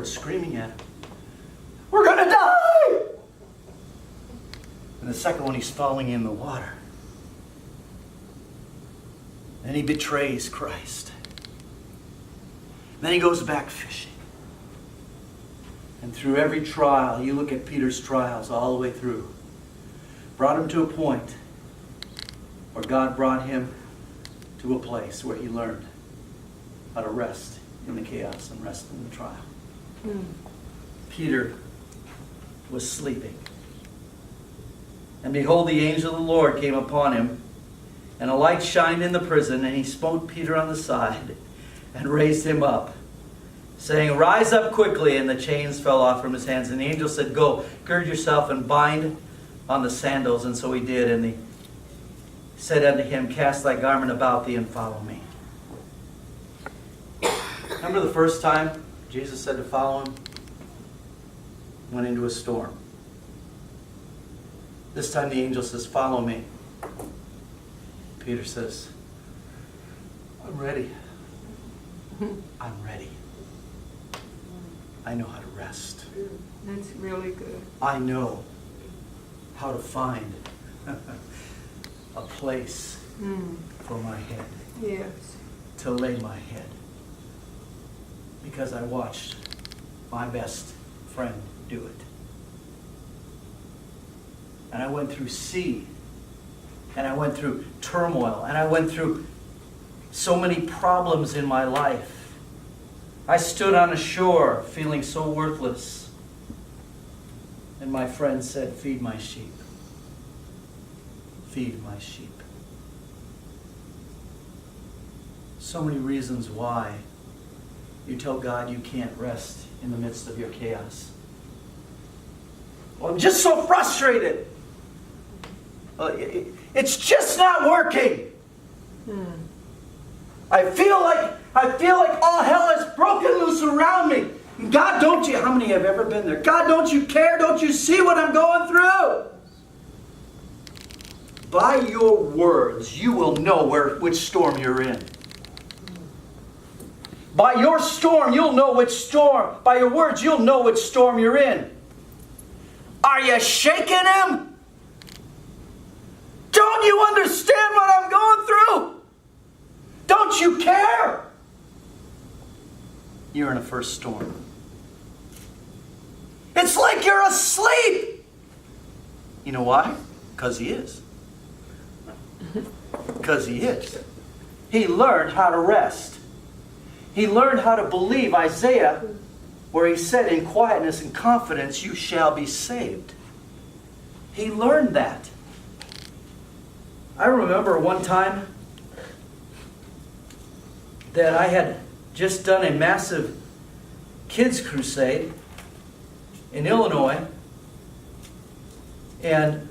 screaming at him, "We're going to die!" And the second one, he's falling in the water. Then he betrays Christ. Then he goes back fishing. And through every trial, you look at Peter's trials all the way through, brought him to a point where God brought him to a place where he learned how to rest in the chaos and rest in the trial. Peter was sleeping. And behold, the angel of the Lord came upon him, and a light shined in the prison, and he smote Peter on the side and raised him up, saying, "Rise up quickly." And the chains fell off from his hands. And the angel said, "Go, gird yourself and bind on the sandals." And so he did. And he said unto him, "Cast thy garment about thee and follow me." Remember the first time Jesus said to follow him? Went into a storm. This time the angel says, "Follow me." Peter says, "I'm ready. I'm ready. I know how to rest. That's really good. I know how to find a place for my head, Yes. to lay my head. Because I watched my best friend do it. And I went through sea, and I went through turmoil, and I went through so many problems in my life. I stood on a shore feeling so worthless. And my friend said, "Feed my sheep. Feed my sheep." So many reasons why you tell God you can't rest in the midst of your chaos. "Well, I'm just so frustrated. It's just not working. I feel like all hell has broken loose around me. God, don't you?" How many have ever been there? "God, don't you care? Don't you see what I'm going through?" By your words, you will know which storm you're in. By your storm, you'll know which storm. By your words, you'll know which storm you're in. Are you shaking him? Don't you understand what I'm going through? Don't you care? You're in a first storm. It's like you're asleep. You know why? Because he is. Because he is. He learned how to rest. He learned how to believe Isaiah, where he said, "In quietness and confidence you shall be saved." He learned that. I remember one time that I had just done a massive kids crusade in Illinois, and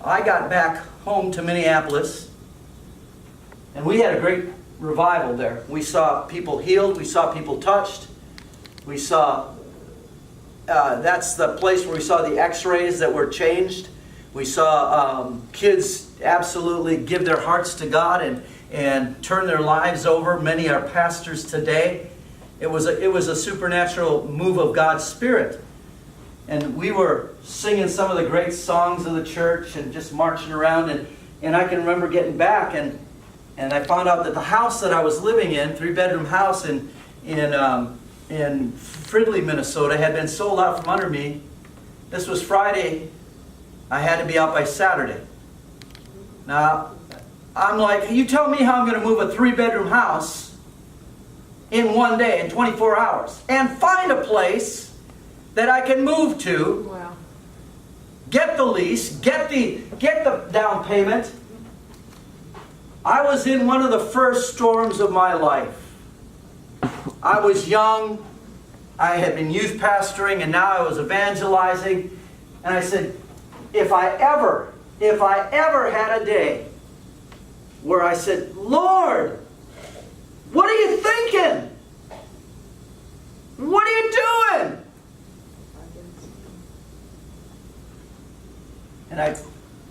I got back home to Minneapolis, and we had a great revival there. We saw people healed, we saw people touched, we saw, that's the place where we saw the x-rays that were changed. We saw kids absolutely give their hearts to God and turn their lives over. Many are pastors today. It was a supernatural move of God's Spirit. And we were singing some of the great songs of the church and just marching around. And I can remember getting back and I found out that the house that I was living in, 3-bedroom house in Fridley, Minnesota, had been sold out from under me. This was Friday. I had to be out by Saturday. Now, I'm like, you tell me how I'm going to move a 3-bedroom house in one day, in 24 hours, and find a place that I can move to, Wow. get the lease, get the down payment. I was in one of the first storms of my life. I was young. I had been youth pastoring, and now I was evangelizing. And I said, if I ever had a day where I said, "Lord, what are you thinking? What are you doing?" And I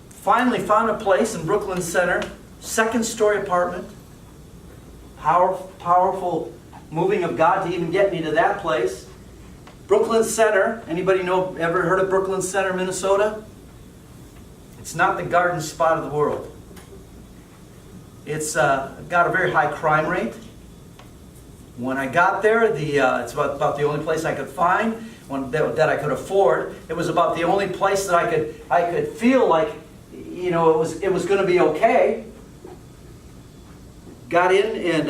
finally found a place in Brooklyn Center, 2nd-story apartment. Powerful moving of God to even get me to that place. Brooklyn Center. Anybody ever heard of Brooklyn Center, Minnesota? It's not the garden spot of the world. It's got a very high crime rate. When I got there, it's about the only place I could find that I could afford. It was about the only place that I could feel like, it was going to be okay. Got in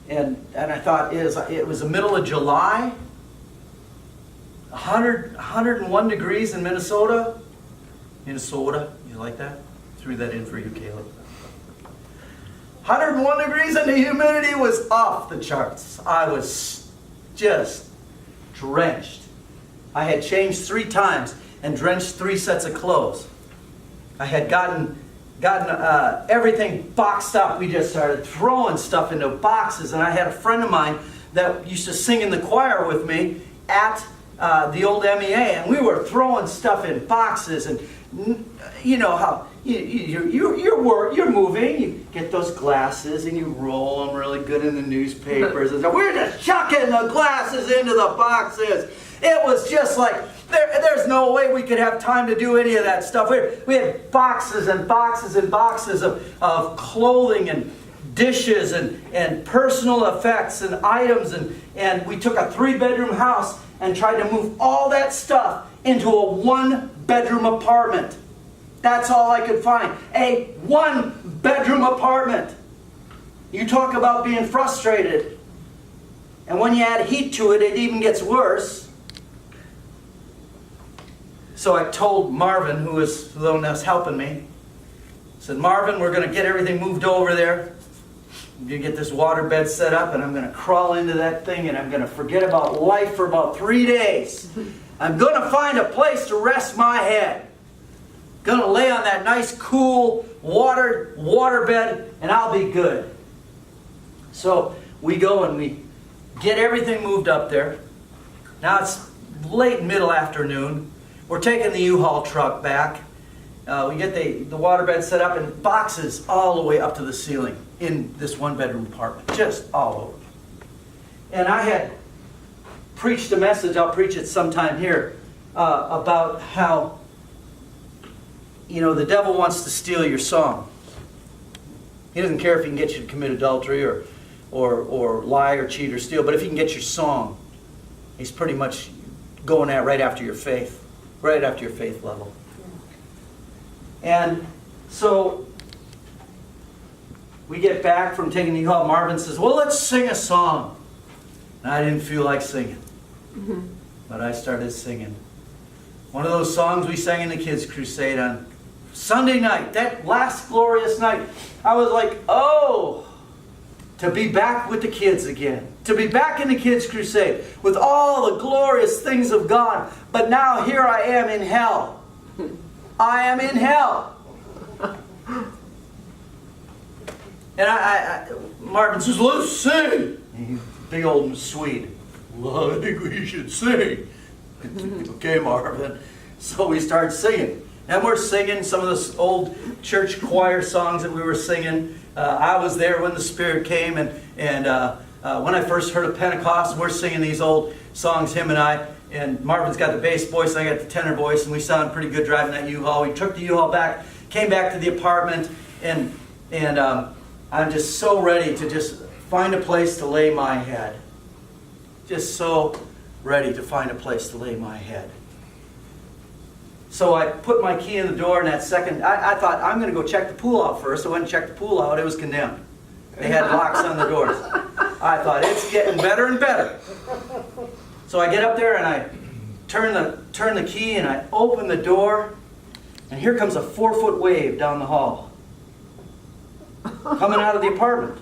and I thought it was the middle of July. 101 degrees in Minnesota. Minnesota, you like that? Threw that in for you, Caleb. 101 degrees and the humidity was off the charts. I was just drenched. I had changed 3 times and drenched 3 sets of clothes. I had gotten everything boxed up. We just started throwing stuff into boxes, and I had a friend of mine that used to sing in the choir with me at the old MEA, and we were throwing stuff in boxes, and you know how you're moving. You get those glasses and you roll them really good in the newspapers, and so we're just chucking the glasses into the boxes. It was just like there's no way we could have time to do any of that stuff. We had boxes and boxes and boxes of clothing and dishes and personal effects and items, and we took a 3-bedroom house and tried to move all that stuff into a 1-bedroom apartment. That's all I could find. A 1-bedroom apartment. You talk about being frustrated. And when you add heat to it, it even gets worse. So I told Marvin, who was the one that was helping me, I said, Marvin, we're going to get everything moved over there. I'm going to get this water bed set up, and I'm going to crawl into that thing, and I'm going to forget about life for about 3 days. I'm going to find a place to rest my head. Going to lay on that nice, cool water bed, and I'll be good. So we go and we get everything moved up there. Now it's late middle afternoon. We're taking the U-Haul truck back. We get the waterbed set up in boxes all the way up to the ceiling in this 1-bedroom apartment, just all over. And I had preached a message, I'll preach it sometime here, about how, the devil wants to steal your song. He doesn't care if he can get you to commit adultery or lie or cheat or steal, but if he can get your song, he's pretty much going at right after your faith level. And so we get back from taking the U-Haul. Marvin says, well, let's sing a song. And I didn't feel like singing. But I started singing. One of those songs we sang in the Kids Crusade on Sunday night, that last glorious night. I was like, oh, to be back with the kids again. To be back in the Kids Crusade with all the glorious things of God. But now here I am in hell. I am in hell. And Marvin says, let's sing. He's big old Swede. Well, I think we should sing. Okay, Marvin. So we start singing. And we're singing some of those old church choir songs that we were singing. I was there when the Spirit came. And when I first heard of Pentecost, we're singing these old songs, him and I. And Marvin's got the bass voice, and I got the tenor voice, and we sounded pretty good driving that U-Haul. We took the U-Haul back, came back to the apartment, and I'm just so ready to just find a place to lay my head. Just so ready to find a place to lay my head. So I put my key in the door, and that second, I thought, I'm going to go check the pool out first. I went and checked the pool out. It was condemned. They had locks on the doors. I thought, it's getting better and better. So I get up there and I turn the key and I open the door, and here comes a 4-foot wave down the hall. Coming out of the apartment.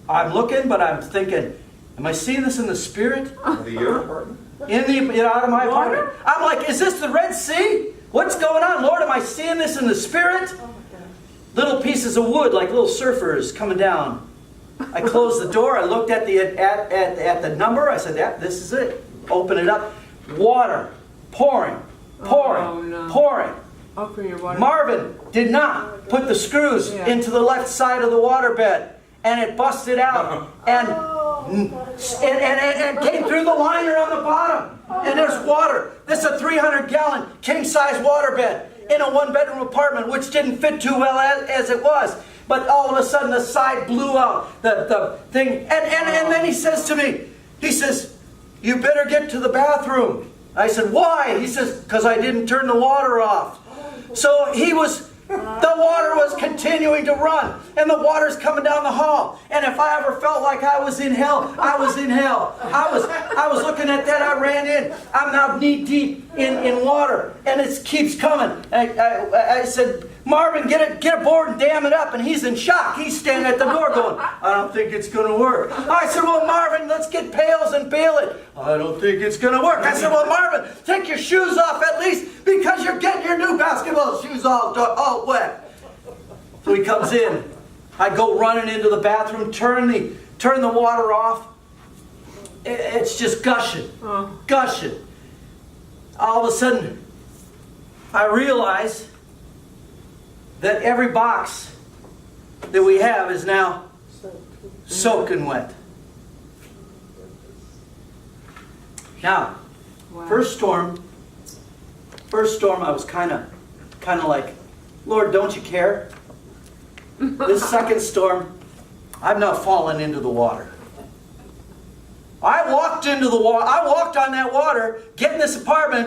I'm looking, but I'm thinking, am I seeing this in the Spirit? Your apartment? Out of my apartment. I'm like, is this the Red Sea? What's going on? Lord, am I seeing this in the Spirit? Little pieces of wood like little surfers coming down. I closed the door. I looked at the number. I said, yeah, this is it. Open it up. Water. Pouring. Pouring. Open your water. Marvin did not put the screws into the left side of the waterbed, and it busted out. And and came through the liner on the bottom. And there's water. This is a 300-gallon king-size waterbed in a one-bedroom apartment, which didn't fit too well as it was. But all of a sudden, the side blew out, the thing. And then he says to me, he says, "You better get to the bathroom." I said, "Why?" He says, "Because I didn't turn the water off." So the water was continuing to run, and the water's coming down the hall. And if I ever felt like I was in hell, I was in hell. I was looking at that. I ran in. I'm now knee deep in water, and it keeps coming. I said, "Marvin, get a board and dam it up." And he's in shock. He's standing at the door going, "I don't think it's going to work." I said, "Well, Marvin, let's get pails and bail it." "I don't think it's going to work." I said, "Well, Marvin, take your shoes off at least, because you're getting your new basketball shoes all wet." So he comes in. I go running into the bathroom, turn the water off. It's just gushing, gushing. All of a sudden, I realize that every box that we have is now soaking wet. Now, Wow. first storm, I was kind of like, "Lord, don't you care?" This second storm, I've now fallen into the water. I walked on that water, getting this apartment.